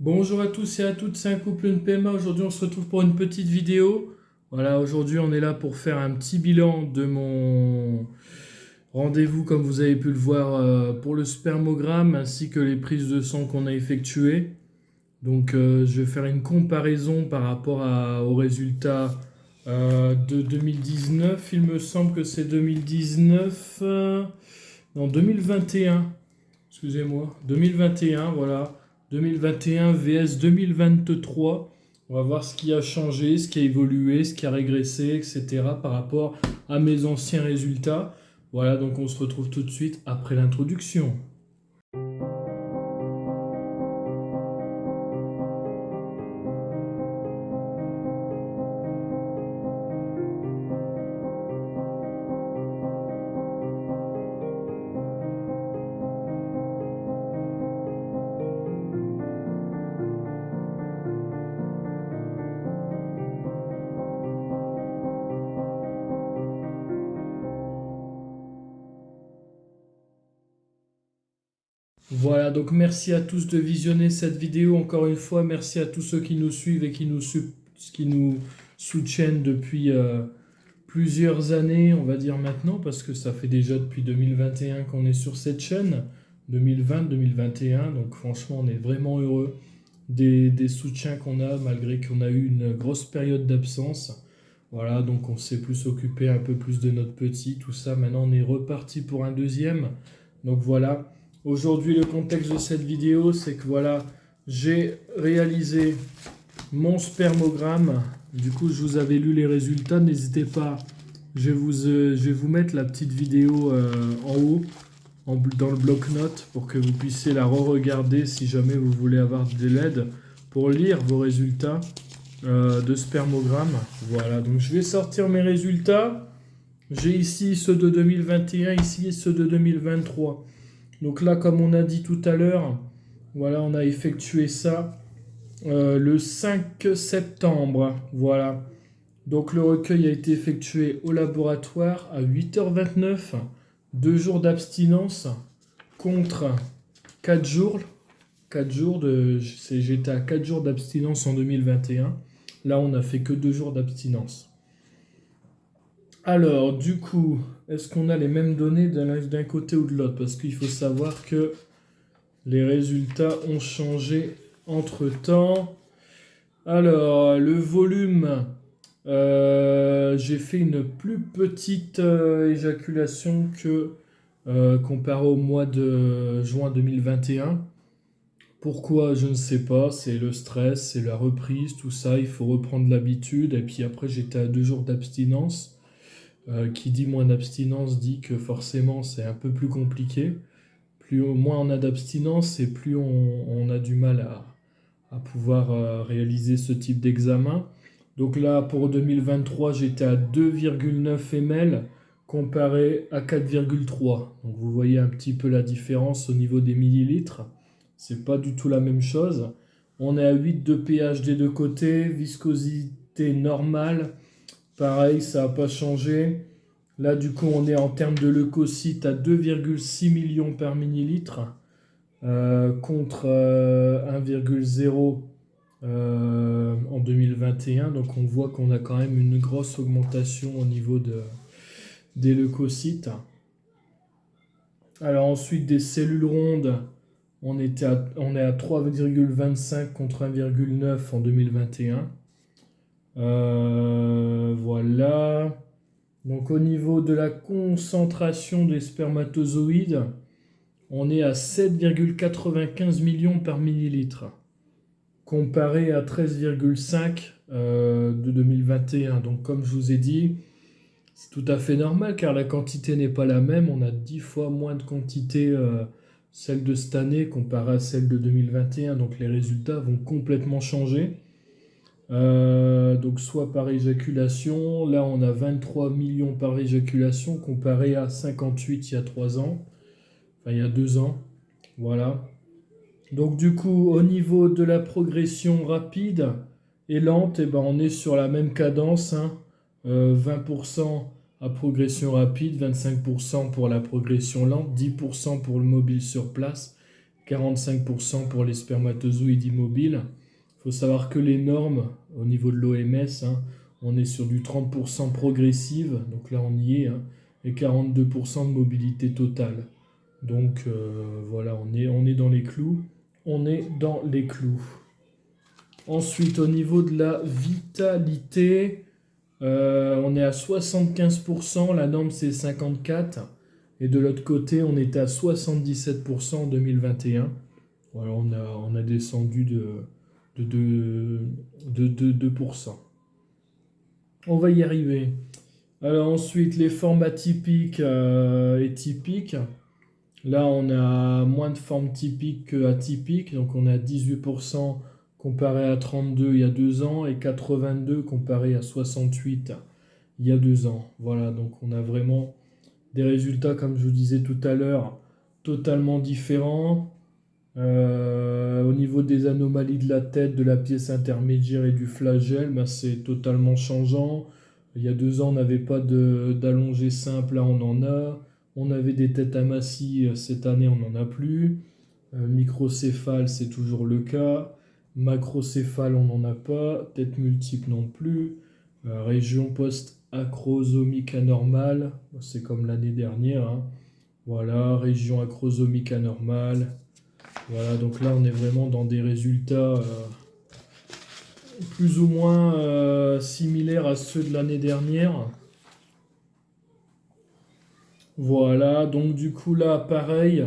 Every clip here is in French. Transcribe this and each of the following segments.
Bonjour à tous et à toutes, c'est un couple une PMA. Aujourd'hui, on se retrouve pour une petite vidéo. Voilà, aujourd'hui, on est là pour faire un petit bilan de mon rendez-vous, comme vous avez pu le voir, pour le spermogramme ainsi que les prises de sang qu'on a effectuées. Donc, je vais faire une comparaison par rapport aux résultats de 2019. Il me semble que c'est 2019, non 2021. Excusez-moi, 2021, voilà. 2021 vs 2023. On va voir ce qui a changé, ce qui a évolué, ce qui a régressé, etc. par rapport à mes anciens résultats. Voilà, donc on se retrouve tout de suite après l'introduction. Voilà, donc merci à tous de visionner cette vidéo. Encore une fois, merci à tous ceux qui nous suivent et qui nous soutiennent depuis plusieurs années, on va dire maintenant, parce que ça fait déjà depuis 2021 qu'on est sur cette chaîne, 2020-2021, donc franchement on est vraiment heureux des soutiens qu'on a, malgré qu'on a eu une grosse période d'absence. Voilà, donc on s'est plus occupé un peu plus de notre petit, tout ça. Maintenant on est reparti pour un deuxième. Donc voilà, aujourd'hui le contexte de cette vidéo, c'est que voilà, j'ai réalisé mon spermogramme. Du coup, je vous avais lu les résultats. N'hésitez pas, je vais vous mettre la petite vidéo en haut, dans le bloc-notes, pour que vous puissiez la re-regarder si jamais vous voulez avoir de l'aide pour lire vos résultats de spermogramme. Voilà, donc je vais sortir mes résultats. J'ai ici ceux de 2021, ici ceux de 2023. Donc là, comme on a dit tout à l'heure, voilà, on a effectué ça le 5 septembre. Voilà. Donc le recueil a été effectué au laboratoire à 8h29, 2 jours d'abstinence contre 4 jours. 4 jours j'étais à 4 jours d'abstinence en 2021. Là, on n'a fait que 2 jours d'abstinence. Alors, du coup, est-ce qu'on a les mêmes données d'un côté ou de l'autre? Parce qu'il faut savoir que les résultats ont changé entre-temps. Alors, le volume, j'ai fait une plus petite éjaculation que comparé au mois de juin 2021. Pourquoi? Je ne sais pas. C'est le stress, c'est la reprise, tout ça. Il faut reprendre l'habitude. Et puis après, j'étais à 2 jours d'abstinence. Qui dit moins d'abstinence dit que forcément c'est un peu plus compliqué. Moins on a d'abstinence et plus on a du mal à pouvoir réaliser ce type d'examen. Donc là, pour 2023, j'étais à 2,9 ml comparé à 4,3. Donc vous voyez un petit peu la différence au niveau des millilitres. C'est pas du tout la même chose. On est à 8 de pH des deux côtés, viscosité normale. Pareil, ça n'a pas changé. Là, du coup, on est en termes de leucocytes à 2,6 millions par millilitre contre 1,0 en 2021. Donc on voit qu'on a quand même une grosse augmentation au niveau des leucocytes. Alors ensuite des cellules rondes, on est à 3,25 contre 1,9 en 2021. Voilà. Donc au niveau de la concentration des spermatozoïdes, on est à 7,95 millions par millilitre, comparé à 13,5 de 2021. Donc comme je vous ai dit, c'est tout à fait normal car la quantité n'est pas la même. On a 10 fois moins de quantité, celle de cette année comparée à celle de 2021. Donc les résultats vont complètement changer. Donc soit par éjaculation, là on a 23 millions par éjaculation comparé à 58 il y a 3 ans, enfin il y a 2 ans, voilà. Donc du coup au niveau de la progression rapide et lente, eh ben, on est sur la même cadence, hein. 20% à progression rapide, 25% pour la progression lente, 10% pour le mobile sur place 45% pour les spermatozoïdes immobiles. Il faut savoir que les normes, au niveau de l'OMS, hein, on est sur du 30% progressive, donc là on y est, hein, et 42% de mobilité totale. Donc voilà, on est dans les clous. On est dans les clous. Ensuite, au niveau de la vitalité, on est à 75%, la norme c'est 54%. Et de l'autre côté, on était à 77% en 2021. Voilà, on a descendu de 2%. On va y arriver. Alors ensuite, les formes atypiques et typiques. Là, on a moins de formes typiques que atypiques. Donc, on a 18% comparé à 32 il y a 2 ans et 82 comparé à 68 il y a 2 ans. Voilà, donc on a vraiment des résultats, comme je vous disais tout à l'heure, totalement différents. Au niveau des anomalies de la tête, de la pièce intermédiaire et du flagelle, ben, c'est totalement changeant. Il y a 2 ans, on n'avait pas d'allongée simple, là on en a. On avait des têtes amincies, cette année on n'en a plus. Microcéphale, c'est toujours le cas. Macrocéphale, on n'en a pas. Tête multiple non plus. Région post-acrosomique anormale, c'est comme l'année dernière, hein. Voilà, région acrosomique anormale. Voilà, donc là on est vraiment dans des résultats plus ou moins similaires à ceux de l'année dernière. Voilà, donc du coup là pareil,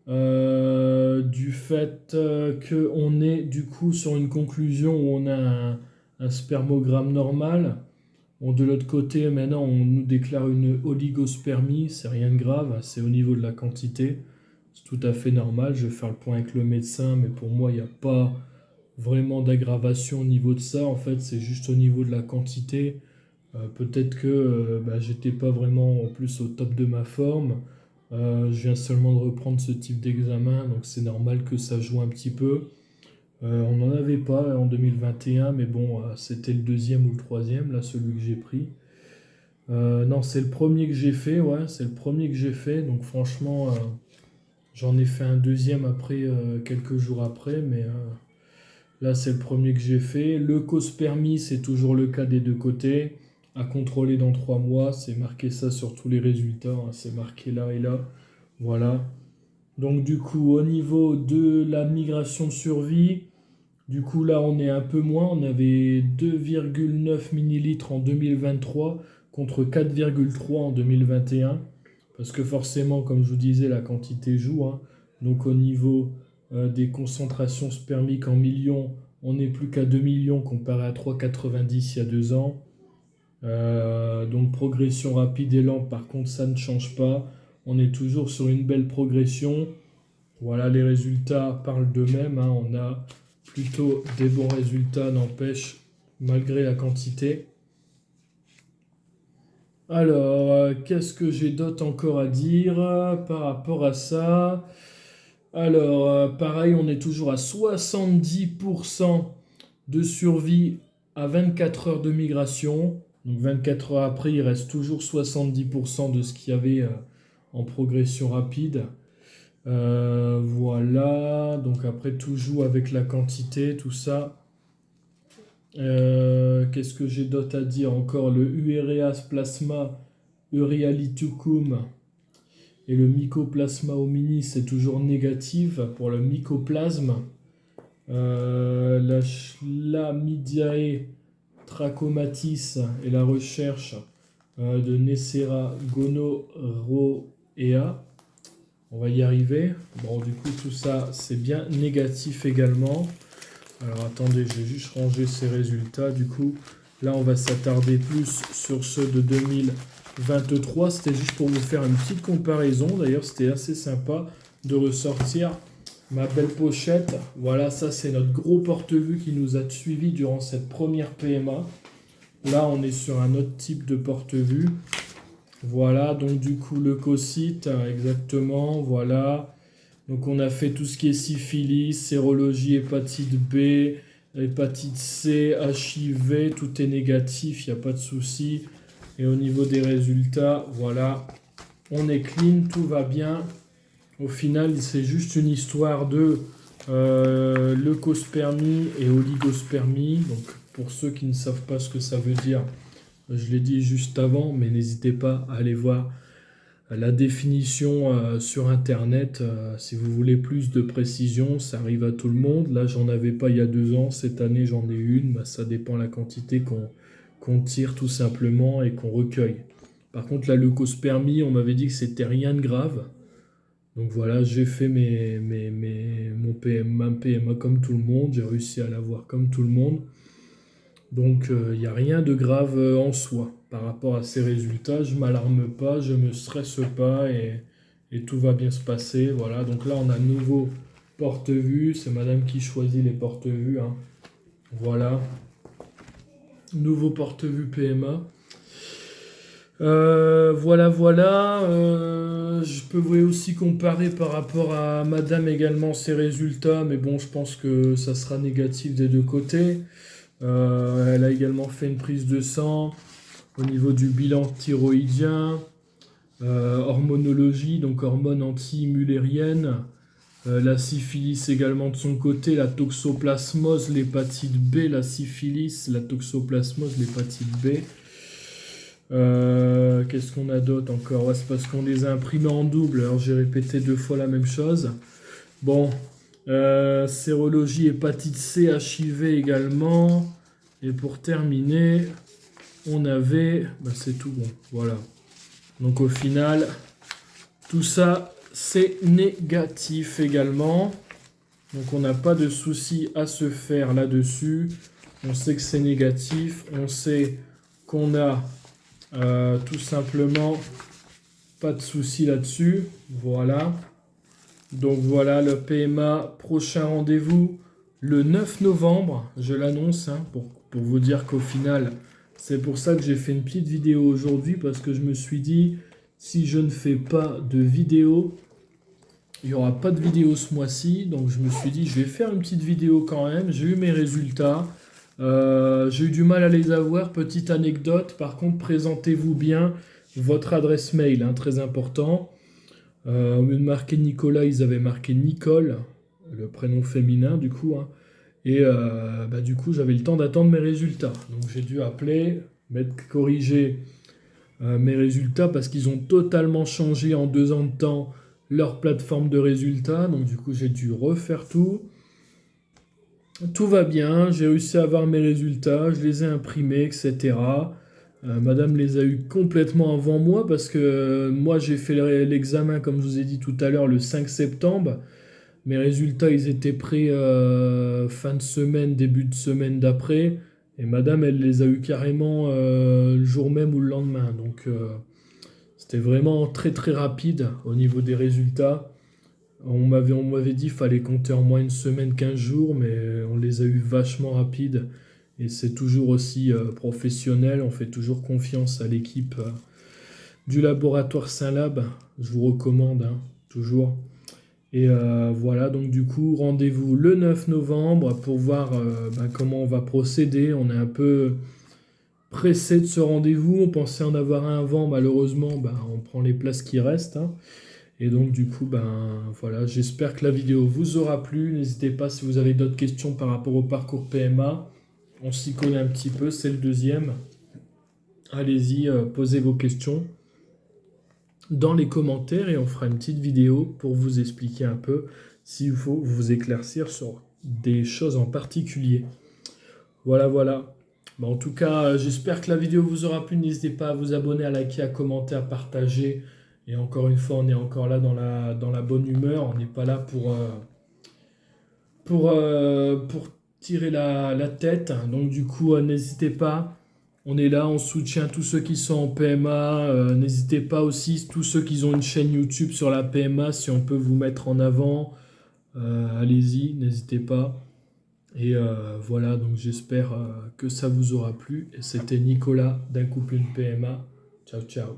du fait qu'on est du coup sur une conclusion où on a un spermogramme normal. Bon, de l'autre côté, maintenant on nous déclare une oligospermie, c'est rien de grave, c'est au niveau de la quantité. C'est tout à fait normal, je vais faire le point avec le médecin, mais pour moi il n'y a pas vraiment d'aggravation au niveau de ça. En fait, c'est juste au niveau de la quantité. Peut-être que j'étais pas vraiment en plus au top de ma forme. Je viens seulement de reprendre ce type d'examen, donc c'est normal que ça joue un petit peu. On n'en avait pas en 2021, mais bon, c'était le deuxième ou le troisième, là, celui que j'ai pris. Non, c'est le premier que j'ai fait, ouais, c'est le premier que j'ai fait. Donc franchement, j'en ai fait un deuxième après, quelques jours après, mais là, c'est le premier que j'ai fait. Leucospermie, c'est toujours le cas des deux côtés. À contrôler dans 3 mois, c'est marqué ça sur tous les résultats, hein, c'est marqué là et là. Voilà. Donc du coup, au niveau de la migration de survie, du coup là on est un peu moins, on avait 2,9 millilitres en 2023 contre 4,3 en 2021. Parce que forcément, comme je vous disais, la quantité joue, hein. Donc au niveau des concentrations spermiques en millions, on n'est plus qu'à 2 millions comparé à 3,90 il y a 2 ans. Donc progression rapide et lente, par contre ça ne change pas. On est toujours sur une belle progression. Voilà, les résultats parlent d'eux-mêmes, hein. On a plutôt des bons résultats, n'empêche, malgré la quantité. Alors, qu'est-ce que j'ai d'autre encore à dire par rapport à ça? Alors, pareil, on est toujours à 70% de survie à 24 heures de migration. Donc 24 heures après, il reste toujours 70% de ce qu'il y avait en progression rapide. Voilà, donc après tout joue avec la quantité, tout ça. Qu'est-ce que j'ai d'autre à dire encore? Le Ureas plasma Euryalitucum et le Mycoplasma hominis, c'est toujours négatif pour le mycoplasme. La Chlamydiae trachomatis et la recherche de Neisseria gonorrhoea. On va y arriver. Bon, du coup, tout ça, c'est bien négatif également. Alors, attendez, je vais juste ranger ces résultats. Du coup, là, on va s'attarder plus sur ceux de 2023. C'était juste pour vous faire une petite comparaison. D'ailleurs, c'était assez sympa de ressortir ma belle pochette. Voilà, ça, c'est notre gros porte-vue qui nous a suivis durant cette première PMA. Là, on est sur un autre type de porte-vue. Voilà, donc du coup, leucocyte, exactement, voilà. Donc on a fait tout ce qui est syphilis, sérologie, hépatite B, hépatite C, HIV, tout est négatif, il n'y a pas de souci. Et au niveau des résultats, voilà, on est clean, tout va bien. Au final, c'est juste une histoire de leucospermie et oligospermie. Donc, pour ceux qui ne savent pas ce que ça veut dire, je l'ai dit juste avant, mais n'hésitez pas à aller voir la définition sur Internet. Si vous voulez plus de précision, ça arrive à tout le monde. Là, j'en avais pas il y a 2 ans. Cette année, j'en ai une. Bah, ça dépend de la quantité qu'on tire tout simplement et qu'on recueille. Par contre, la leucospermie, on m'avait dit que c'était rien de grave. Donc voilà, j'ai fait mon PMA comme tout le monde. J'ai réussi à l'avoir comme tout le monde. Donc il n'y a rien de grave en soi par rapport à ces résultats. Je ne m'alarme pas, je ne me stresse pas et tout va bien se passer. Voilà, donc là on a nouveau porte-vue. C'est madame qui choisit les porte-vues, hein. Voilà, nouveau porte-vue PMA. Voilà. Je peux aussi comparer par rapport à madame également ses résultats, mais bon, je pense que ça sera négatif des deux côtés. Elle a également fait une prise de sang au niveau du bilan thyroïdien, hormonologie, donc hormones anti-mullériennes, la syphilis également de son côté, la toxoplasmose, l'hépatite B, la syphilis, la toxoplasmose, l'hépatite B. Qu'est-ce qu'on a d'autre encore? Ouais, c'est parce qu'on les a imprimés en double, alors j'ai répété 2 fois la même chose. Bon, sérologie, hépatite C, HIV également. Et pour terminer, on avait... Bah, c'est tout bon, voilà. Donc au final, tout ça, c'est négatif également. Donc on n'a pas de souci à se faire là-dessus. On sait que c'est négatif. On sait qu'on a tout simplement pas de souci là-dessus. Voilà. Donc voilà le PMA, prochain rendez-vous le 9 novembre, je l'annonce, hein, pour vous dire qu'au final, c'est pour ça que j'ai fait une petite vidéo aujourd'hui, parce que je me suis dit, si je ne fais pas de vidéo, il n'y aura pas de vidéo ce mois-ci, donc je me suis dit, je vais faire une petite vidéo quand même. J'ai eu mes résultats, j'ai eu du mal à les avoir, petite anecdote, par contre, présentez-vous bien votre adresse mail, hein, très important. Au lieu de marquer Nicolas, ils avaient marqué Nicole, le prénom féminin du coup, hein. Et du coup, j'avais le temps d'attendre mes résultats. Donc j'ai dû appeler, corriger mes résultats parce qu'ils ont totalement changé en 2 ans de temps leur plateforme de résultats. Donc du coup, j'ai dû refaire tout. Tout va bien, j'ai réussi à avoir mes résultats, je les ai imprimés, etc. Madame les a eu complètement avant moi parce que moi j'ai fait l'examen, comme je vous ai dit tout à l'heure, le 5 septembre. Mes résultats, ils étaient prêts fin de semaine, début de semaine d'après. Et madame, elle les a eu carrément le jour même ou le lendemain. Donc c'était vraiment très très rapide au niveau des résultats. On m'avait dit qu'il fallait compter en moins une semaine, 15 jours, mais on les a eu vachement rapides. Et c'est toujours aussi professionnel. On fait toujours confiance à l'équipe du laboratoire Saint-Lab. Je vous recommande, hein, toujours. Et voilà, donc du coup, rendez-vous le 9 novembre pour voir comment on va procéder. On est un peu pressé de ce rendez-vous. On pensait en avoir un avant, malheureusement, on prend les places qui restent, hein. Et donc du coup, voilà, j'espère que la vidéo vous aura plu. N'hésitez pas si vous avez d'autres questions par rapport au parcours PMA. On s'y connaît un petit peu, c'est le deuxième. Allez-y, posez vos questions dans les commentaires et on fera une petite vidéo pour vous expliquer un peu s'il faut vous éclaircir sur des choses en particulier. Voilà. En tout cas, j'espère que la vidéo vous aura plu. N'hésitez pas à vous abonner, à liker, à commenter, à partager. Et encore une fois, on est encore là dans la bonne humeur. On n'est pas là pour tirer la tête. Donc du coup, n'hésitez pas. On est là, on soutient tous ceux qui sont en PMA. N'hésitez pas aussi, tous ceux qui ont une chaîne YouTube sur la PMA, si on peut vous mettre en avant. Allez-y, n'hésitez pas. Et voilà, donc j'espère que ça vous aura plu. Et c'était Nicolas d'un couple une PMA. Ciao.